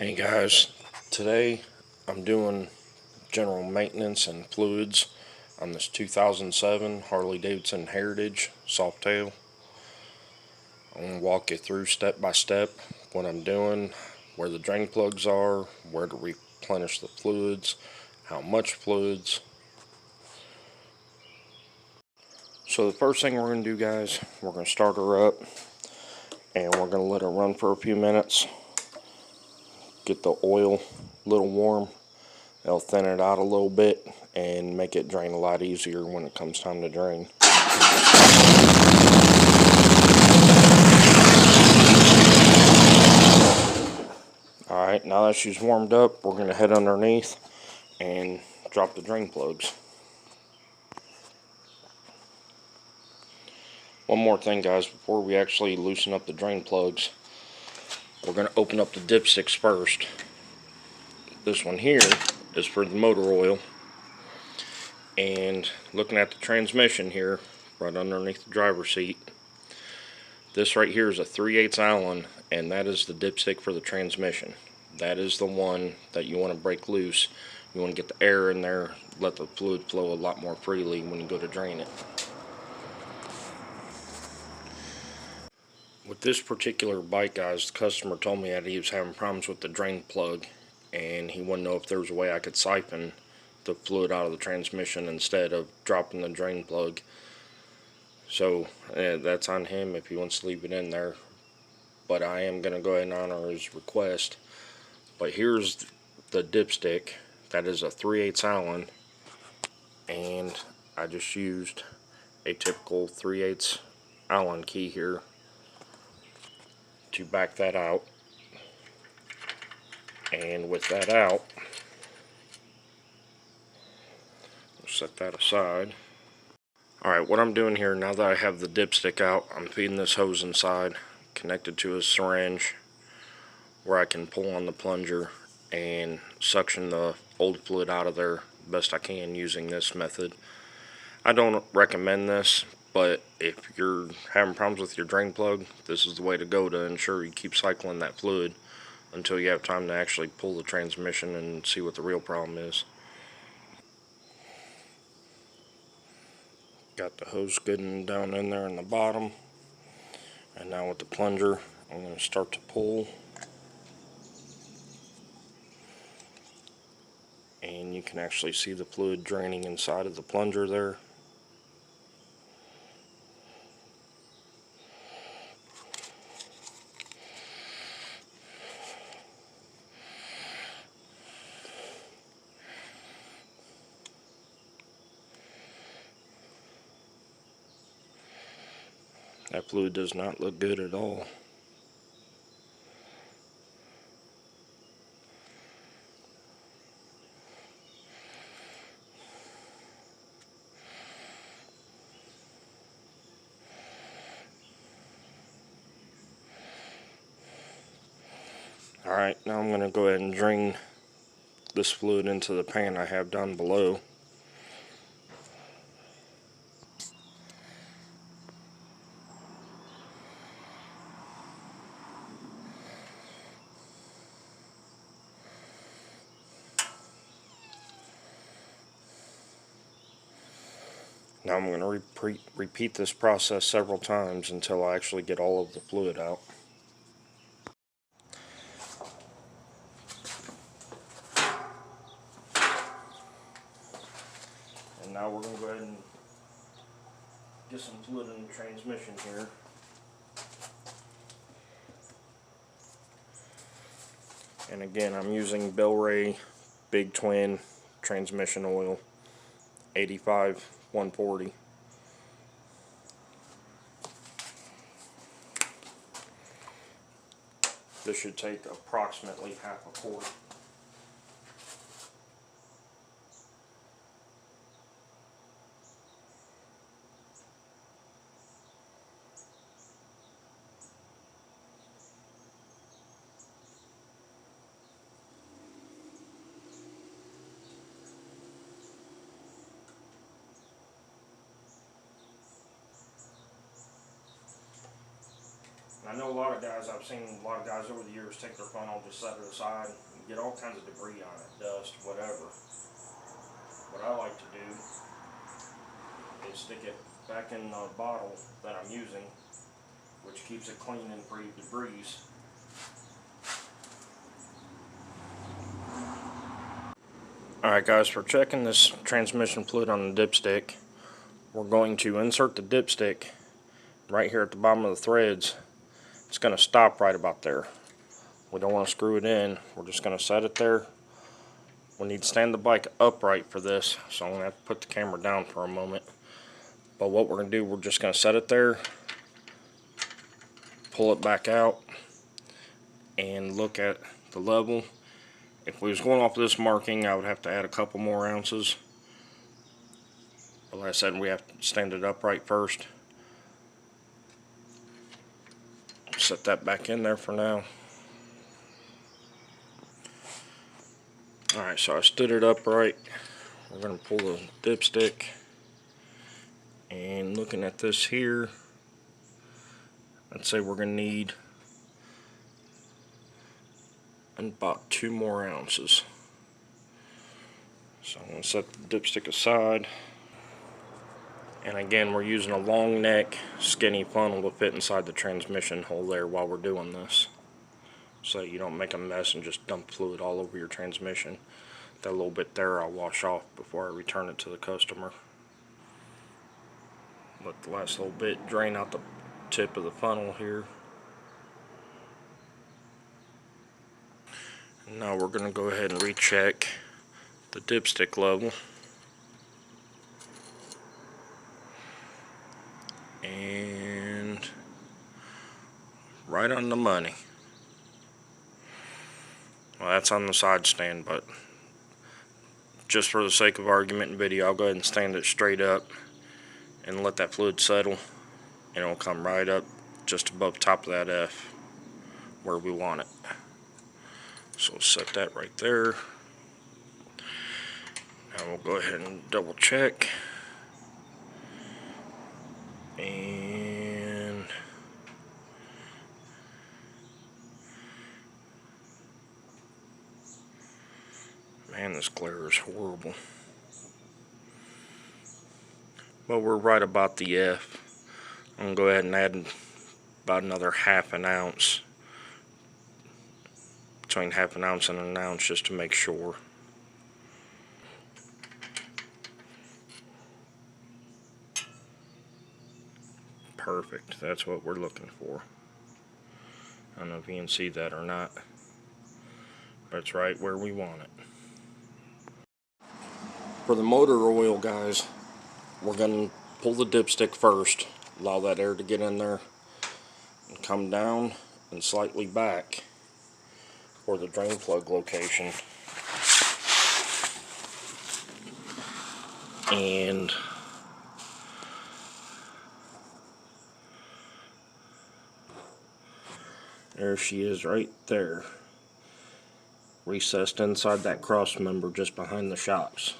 Hey guys, today I'm doing general maintenance and fluids on this 2007 Harley Davidson Heritage Softail. I'm going to walk you through step by step what I'm doing, where the drain plugs are, where to replenish the fluids, how much fluids. So the first thing we're going to do, guys, we're going to start her up and we're going to let her run for a few minutes, get the oil a little warm. It'll thin it out a little bit and make it drain a lot easier when it comes time to drain. Alright, now that she's warmed up, we're going to head underneath and drop the drain plugs. One more thing, guys, before we actually loosen up the drain plugs, we're going to open up the dipsticks first. This one here is for the motor oil. And looking at the transmission here, right underneath the driver's seat, this right here is a 3/8 Allen, and that is the dipstick for the transmission. That is the one that you want to break loose. You want to get the air in there, let the fluid flow a lot more freely when you go to drain it. With this particular bike, guys, the customer told me that he was having problems with the drain plug, and he wanted to know if there was a way I could siphon the fluid out of the transmission instead of dropping the drain plug. So that's on him if he wants to leave it in there, but I am going to go ahead and honor his request. But here's the dipstick. That is a 3/8 Allen, and I just used a typical 3/8 Allen key here to back that out. And with that out, we'll set that aside. Alright, what I'm doing here, now that I have the dipstick out, I'm feeding this hose inside, connected to a syringe, where I can pull on the plunger and suction the old fluid out of there best I can using this method. I don't recommend this, but if you're having problems with your drain plug, this is the way to go to ensure you keep cycling that fluid until you have time to actually pull the transmission and see what the real problem is. Got the hose good and down in there in the bottom, and now with the plunger I'm going to start to pull, and you can actually see the fluid draining inside of the plunger there. That fluid does not look good at all. Alright, now I'm going to go ahead and drain this fluid into the pan I have down below. Now I'm going to repeat this process several times until I actually get all of the fluid out. And now we're going to go ahead and get some fluid in the transmission here. And again, I'm using Bel-Ray Big Twin transmission oil, 85-140. This should take approximately half a quart. I know a lot of guys, I've seen a lot of guys over the years take their funnel, just set it aside, and get all kinds of debris on it, dust, whatever. What I like to do is stick it back in the bottle that I'm using, which keeps it clean and free of debris. Alright guys, for checking this transmission fluid on the dipstick, we're going to insert the dipstick right here at the bottom of the threads. It's going to stop right about there. We don't want to screw it in. We're just going to set it there. We need to stand the bike upright for this, so I'm going to have to put the camera down for a moment. But what we're going to do, we're just going to set it there, pull it back out, and look at the level. If we was going off of this marking, I would have to add a couple more ounces. But like I said, we have to stand it upright first. Set that back in there for now. Alright, so I stood it upright. We're going to pull the dipstick. And looking at this here, I'd say we're going to need about 2 more ounces. So I'm going to set the dipstick aside. And again, we're using a long neck, skinny funnel to fit inside the transmission hole there while we're doing this, so that you don't make a mess and just dump fluid all over your transmission. That little bit there I'll wash off before I return it to the customer. Let the last little bit drain out the tip of the funnel here. And now we're going to go ahead and recheck the dipstick level. And right on the money. Well, that's on the side stand, but just for the sake of argument and video, I'll go ahead and stand it straight up and let that fluid settle, and it'll come right up just above top of that F where we want it. So we'll set that right there. Now we'll go ahead and double check. And man, this glare is horrible. But we're right about the F. I'm going to go ahead and add about another half an ounce. Between half an ounce and an ounce, just to make sure. Perfect. That's what we're looking for. I don't know if you can see that or not, but it's right where we want it. For the motor oil, guys, we're going to pull the dipstick first, allow that air to get in there, and come down and slightly back for the drain plug location. And there she is right there, recessed inside that cross member just behind the shocks.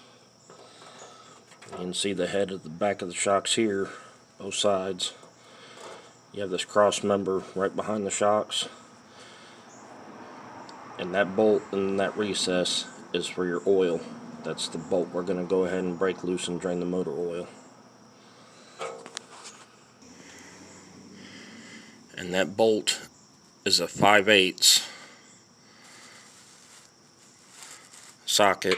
You can see the head of the back of the shocks here, both sides. You have this cross member right behind the shocks, and that bolt in that recess is for your oil. That's the bolt we're going to go ahead and break loose and drain the motor oil. And that bolt is a 5/8 socket.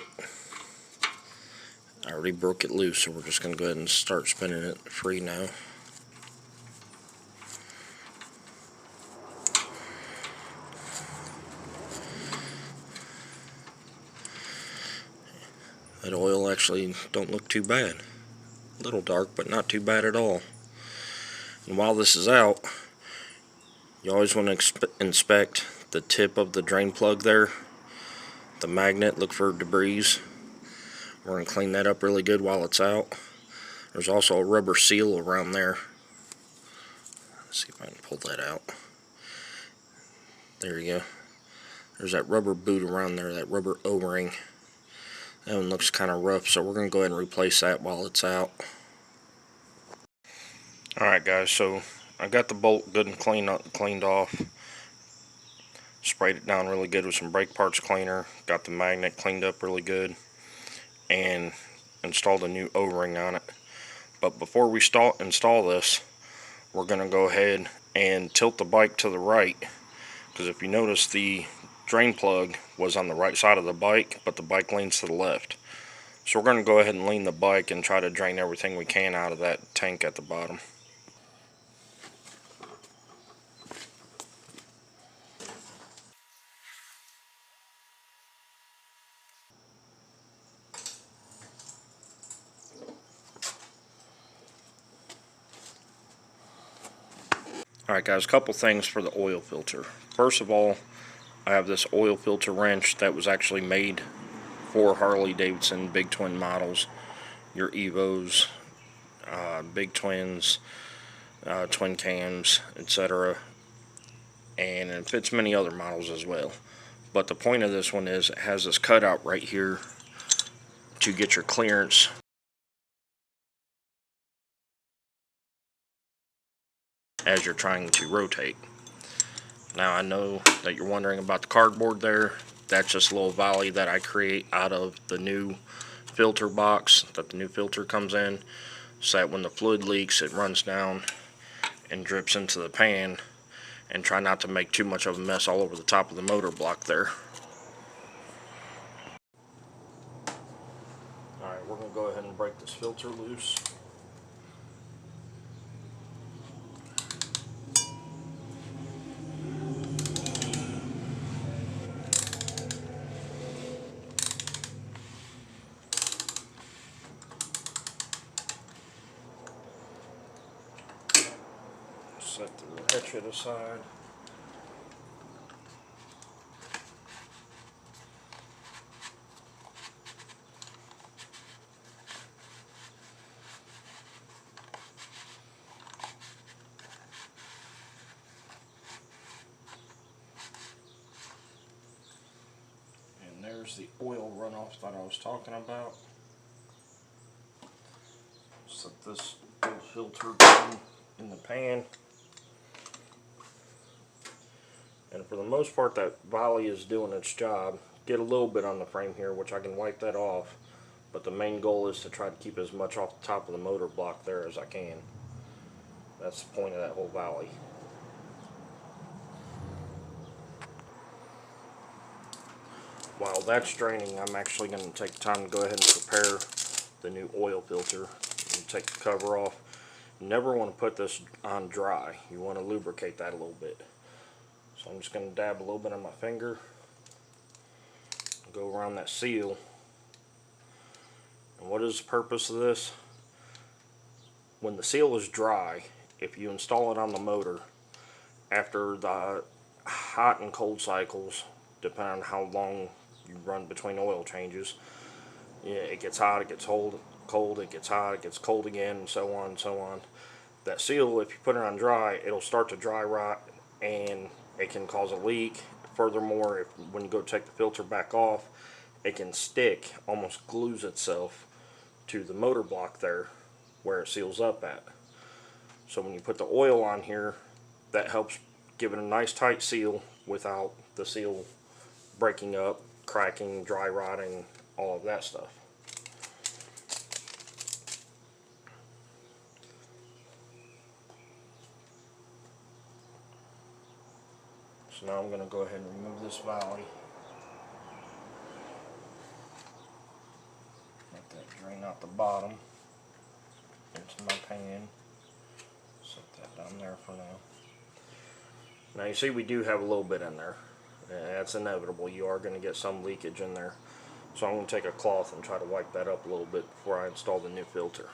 I already broke it loose, so we're just going to go ahead and start spinning it free now. That oil actually don't look too bad. A little dark, but not too bad at all. And while this is out, you always want to inspect the tip of the drain plug there, the magnet, look for debris. We're going to clean that up really good while it's out. There's also a rubber seal around there. Let's see if I can pull that out. There you go. There's that rubber boot around there, that rubber O-ring. That one looks kind of rough, so we're going to go ahead and replace that while it's out. Alright guys, so I got the bolt good and cleaned off. Sprayed it down really good with some brake parts cleaner. Got the magnet cleaned up really good. And installed a new O-ring on it. But before we install this, we're going to go ahead and tilt the bike to the right. Because if you notice, the drain plug was on the right side of the bike, but the bike leans to the left. So we're going to go ahead and lean the bike and try to drain everything we can out of that tank at the bottom. Alright guys, a couple things for the oil filter. First of all, I have this oil filter wrench that was actually made for Harley Davidson Big Twin models. Your Evos, Big Twins, Twin Cams, etc. And it fits many other models as well. But the point of this one is it has this cutout right here to get your clearance as you're trying to rotate. Now I know that you're wondering about the cardboard there. That's just a little valley that I create out of the new filter box that the new filter comes in, so that when the fluid leaks it runs down and drips into the pan, and try not to make too much of a mess all over the top of the motor block there. Alright, we're going to go ahead and break this filter loose. Set the ratchet aside. And there's the oil runoff that I was talking about. Set this oil filter down in the pan. And for the most part, that volley is doing its job. Get a little bit on the frame here, which I can wipe that off. But the main goal is to try to keep as much off the top of the motor block there as I can. That's the point of that whole volley. While that's draining, I'm actually going to take the time to go ahead and prepare the new oil filter. And take the cover off. You never want to put this on dry. You want to lubricate that a little bit. So I'm just going to dab a little bit on my finger, go around that seal. And what is the purpose of this? When the seal is dry, if you install it on the motor, after the hot and cold cycles, depending on how long you run between oil changes, yeah, it gets hot, it gets cold, it gets hot, it gets cold again, and so on and so on. That seal, if you put it on dry, it'll start to dry rot and it can cause a leak. Furthermore, when you go take the filter back off, it can stick, almost glues itself to the motor block there where it seals up at. So when you put the oil on here, that helps give it a nice tight seal without the seal breaking up, cracking, dry rotting, all of that stuff. So now I'm going to go ahead and remove this valley. Let that drain out the bottom into my pan. Set that down there for now. Now you see we do have a little bit in there. That's inevitable. You are going to get some leakage in there. So I'm going to take a cloth and try to wipe that up a little bit before I install the new filter.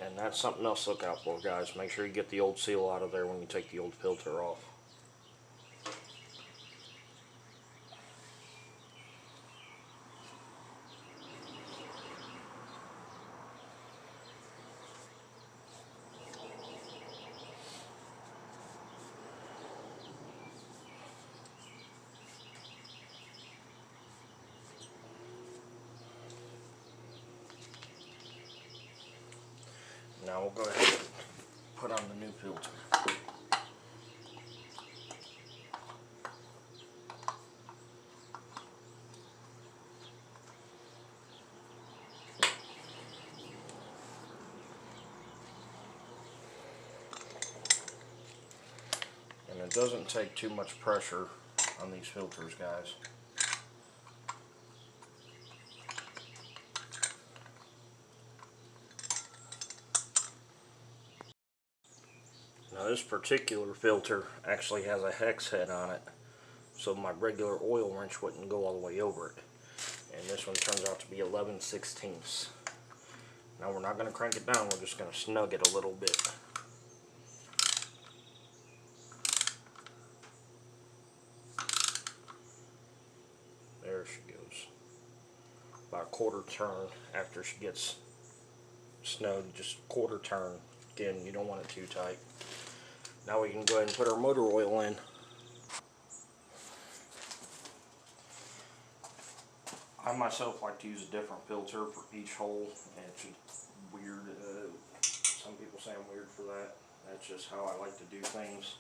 And that's something else to look out for, guys. Make sure you get the old seal out of there when you take the old filter off. Now we'll go ahead and put on the new filter. And it doesn't take too much pressure on these filters, guys. Now this particular filter actually has a hex head on it, so my regular oil wrench wouldn't go all the way over it. And this one turns out to be 11/16. Now we're not going to crank it down, we're just going to snug it a little bit. There she goes. About a quarter turn after she gets snug, just quarter turn. Again, you don't want it too tight. Now we can go ahead and put our motor oil in. I myself like to use a different filter for each hole, and it's just weird. Some people say I'm weird for that. That's just how I like to do things.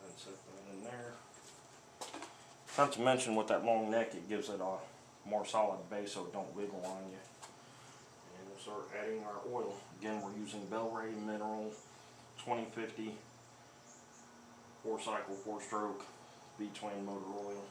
And set that in there. Not to mention with that long neck, it gives it a more solid base so it don't wiggle on you. And we'll start adding our oil. Again, we're using Bel-Ray Mineral 2050 4-cycle 4-stroke V-twin motor oil.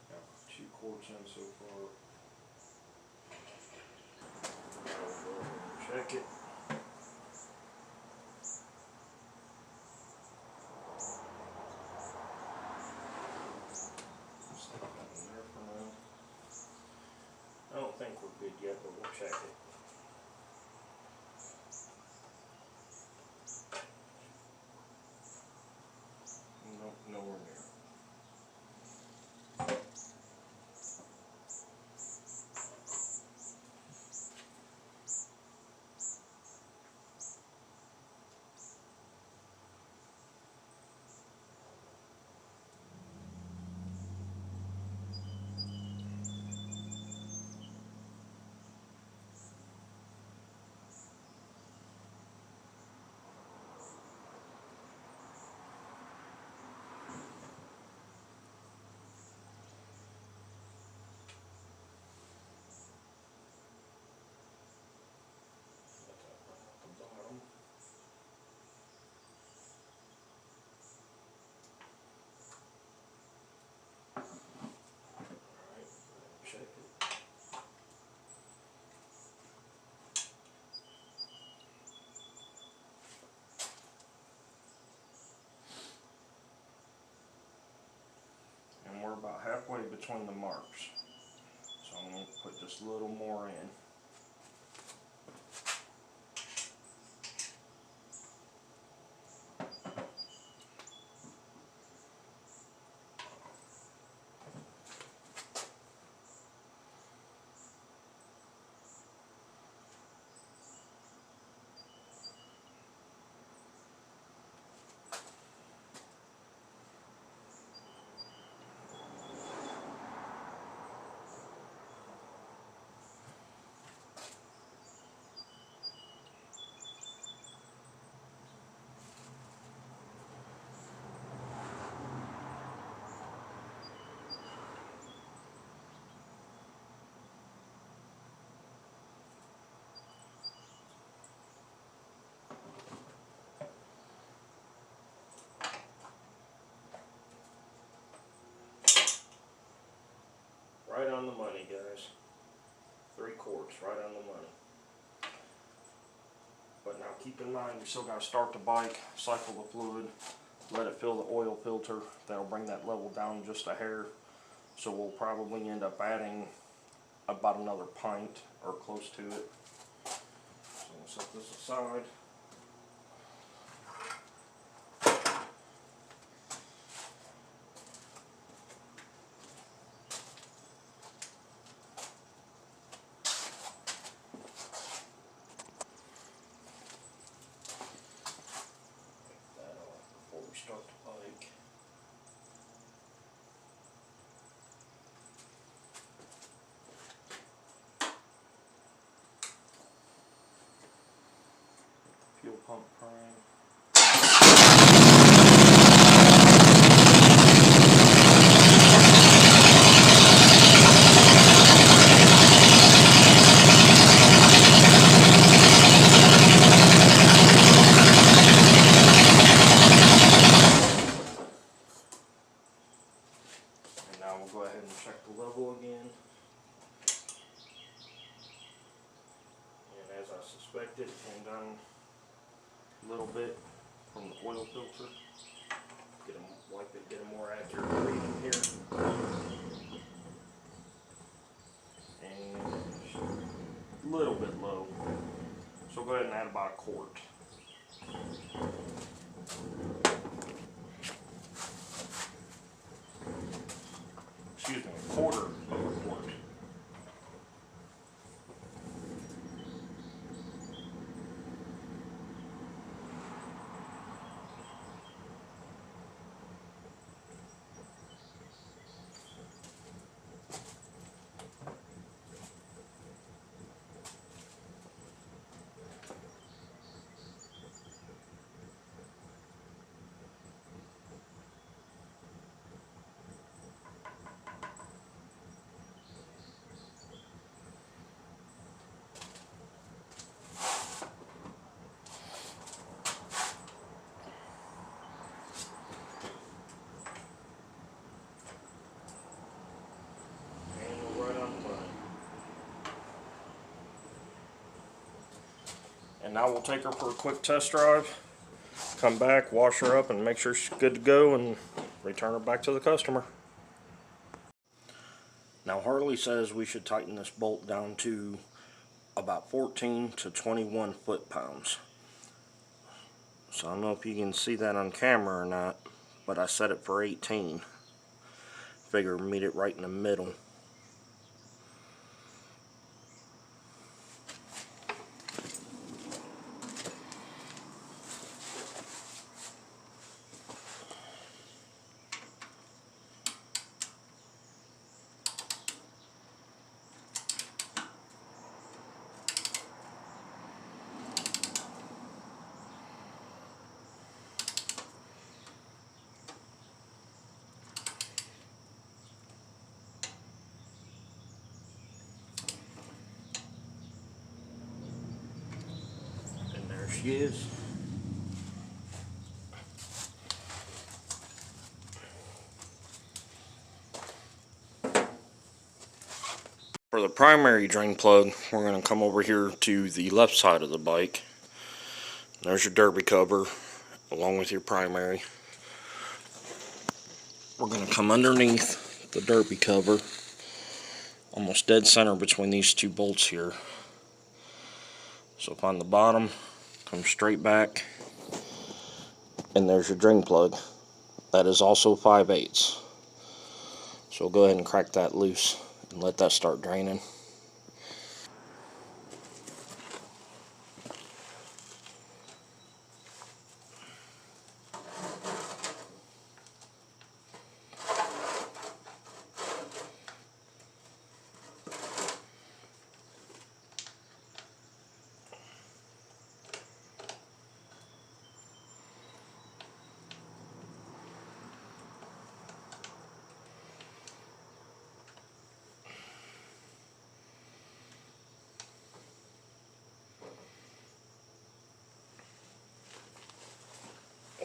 Got 2 quarts in so far. Check it. Stick that in there for now. I don't think we're good yet, but we'll check it. Nope, nowhere near. Check it. And we're about halfway between the marks. So I'm going to put just a little more in. Right on the money, guys. 3 quarts, right on the money. But now keep in mind, we still got to start the bike, cycle the fluid, let it fill the oil filter. That'll bring that level down just a hair. So we'll probably end up adding about another pint or close to it. So I'm going to set this aside. Before we start the bike. Fuel pump prime. And now we'll go ahead and check the level again. And as I suspected, it came down a little bit from the oil filter. Wipe it, get a more accurate reading here. And a little bit low. So go ahead and add about a quart. Excuse me, a quarter of a quart. And now we'll take her for a quick test drive, come back, wash her up, and make sure she's good to go, and return her back to the customer. Now Harley says we should tighten this bolt down to about 14 to 21 foot-pounds. So I don't know if you can see that on camera or not, but I set it for 18. Figure meet it right in the middle. She is. For the primary drain plug, we're going to come over here to the left side of the bike. There's your derby cover along with your primary. We're going to come underneath the derby cover, almost dead center between these two bolts here. So find the bottom, come straight back, and there's your drain plug. That is also 5/8. So go ahead and crack that loose and let that start draining.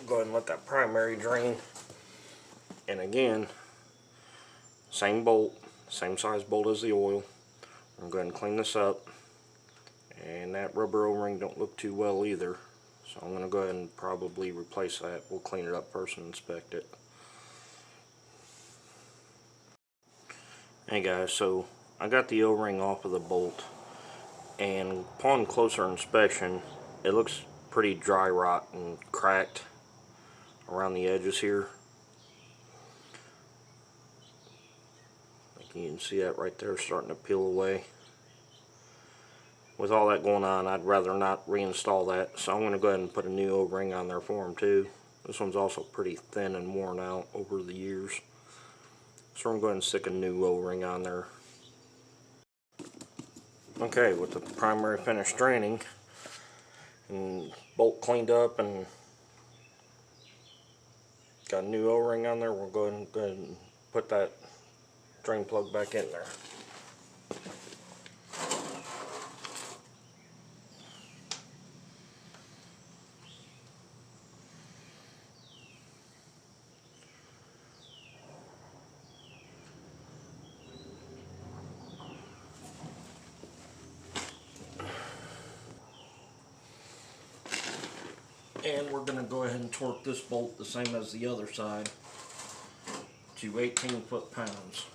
Go ahead and let that primary drain, and again, same bolt, same size bolt as the oil. I'm going to clean this up, and that rubber O-ring don't look too well either, so I'm going to go ahead and probably replace that. We'll clean it up first and inspect it. Hey guys, so I got the O-ring off of the bolt, and upon closer inspection, it looks pretty dry rot and cracked around the edges here. You can see that right there starting to peel away. With all that going on, I'd rather not reinstall that, so I'm going to go ahead and put a new O-ring on there for them too. This one's also pretty thin and worn out over the years, so I'm going to stick a new O-ring on there. Okay, with the primary finish draining and bolt cleaned up and got a new O-ring on there, we'll go ahead and put that drain plug back in there. And we're going to go ahead and torque this bolt the same as the other side to 18 foot-pounds.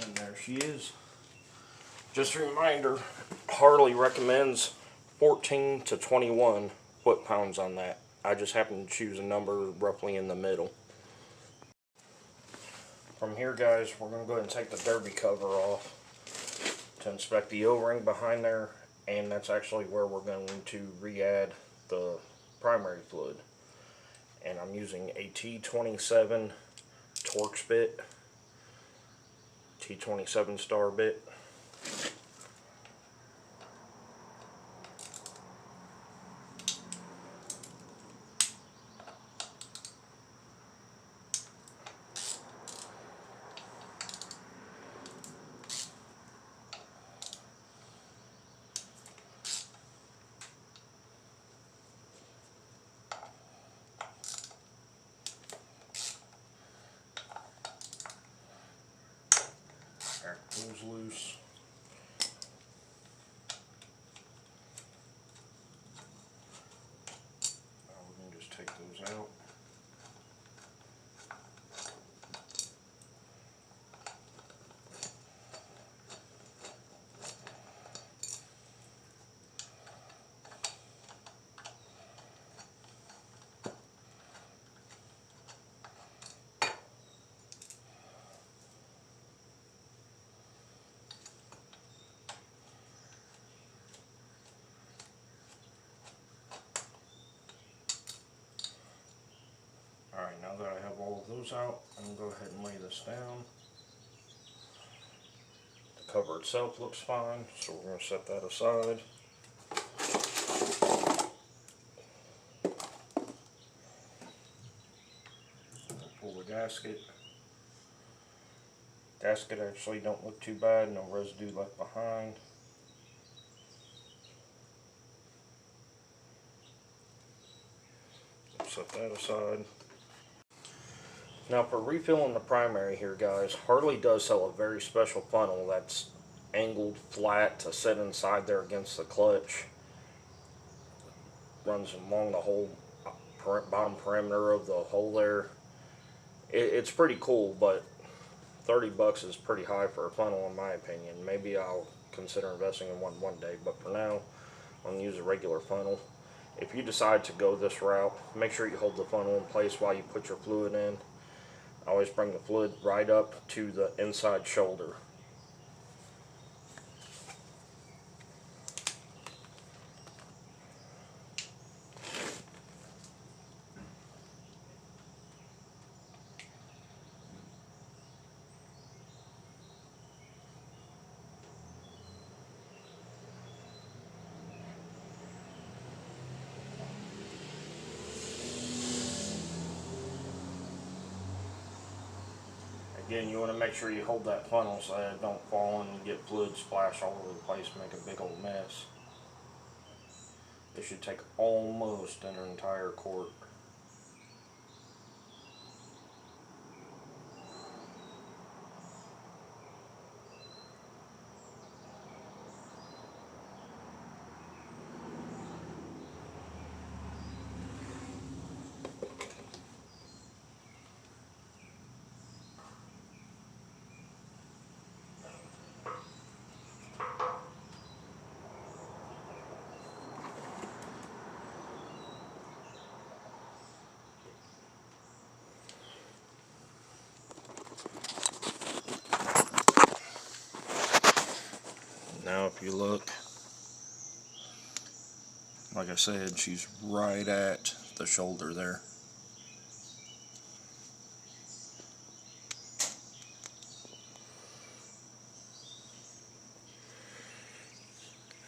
And there she is. Just a reminder, Harley recommends 14 to 21 foot-pounds on that. I just happen to choose a number roughly in the middle. From here, guys, we're going to go ahead and take the derby cover off to inspect the O-ring behind there, and that's actually where we're going to re-add the primary fluid. And I'm using a T27 Torx bit, T27 star bit. Goes loose. Now we're going to just take those out. Alright, now that I have all of those out, I'm going to go ahead and lay this down. The cover itself looks fine, so we're going to set that aside. Pull the gasket. Gasket actually don't look too bad, no residue left behind. Set that aside. Now for refilling the primary here, guys, Harley does sell a very special funnel that's angled flat to sit inside there against the clutch. Runs along the whole bottom perimeter of the hole there. It's pretty cool, but 30 bucks is pretty high for a funnel in my opinion. Maybe I'll consider investing in one day, but for now I'm going to use a regular funnel. If you decide to go this route, make sure you hold the funnel in place while you put your fluid in. I always bring the fluid right up to the inside shoulder. Again, you want to make sure you hold that funnel so that it don't fall and get fluid splash all over the place and make a big old mess. It should take almost an entire quart. Now if you look, like I said, she's right at the shoulder there.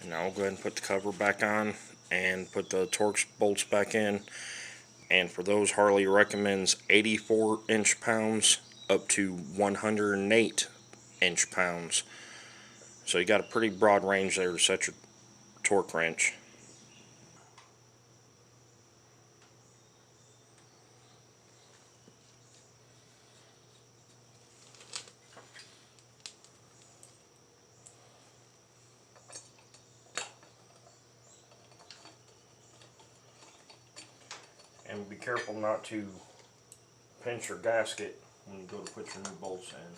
And now I'll go ahead and put the cover back on and put the Torx bolts back in. And for those, Harley recommends 84 inch-pounds up to 108 inch-pounds. So you got a pretty broad range there to set your torque wrench. And be careful not to pinch your gasket when you go to put your new bolts in.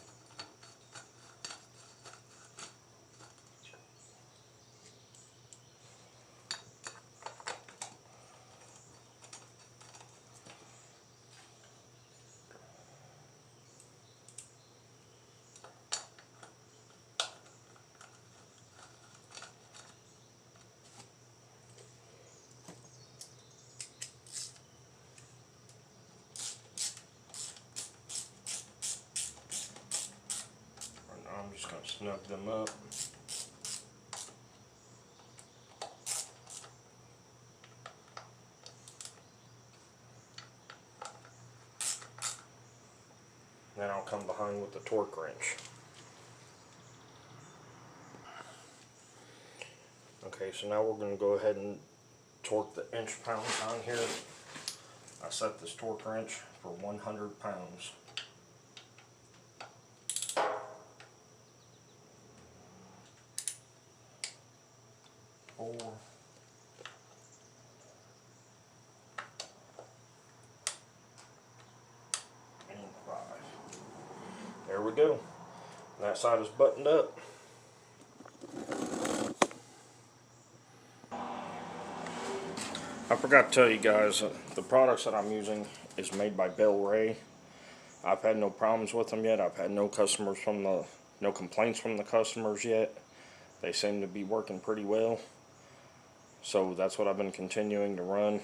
I'm just going to snug them up. Then I'll come behind with the torque wrench. Okay, so now we're going to go ahead and torque the inch-pounds on here. I set this torque wrench for 100 pounds. Four. And 5. There we go. That side is buttoned up. I forgot to tell you guys, the products that I'm using is made by Bell Ray. I've had no problems with them yet. I've had no complaints from the customers yet. They seem to be working pretty well. So that's what I've been continuing to run,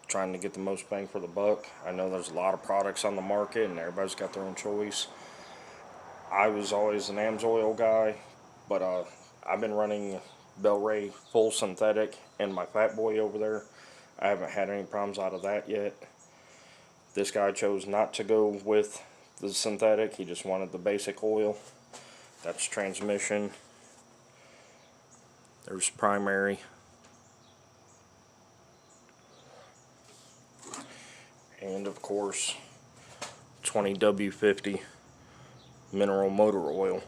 trying to get the most bang for the buck. I know there's a lot of products on the market and everybody's got their own choice. I was always an AMSOIL guy, but I've been running Bell Ray full synthetic and my Fat Boy over there. I haven't had any problems out of that yet. This guy chose not to go with the synthetic. He just wanted the basic oil. That's transmission. There's primary. And of course 20W50 mineral motor oil.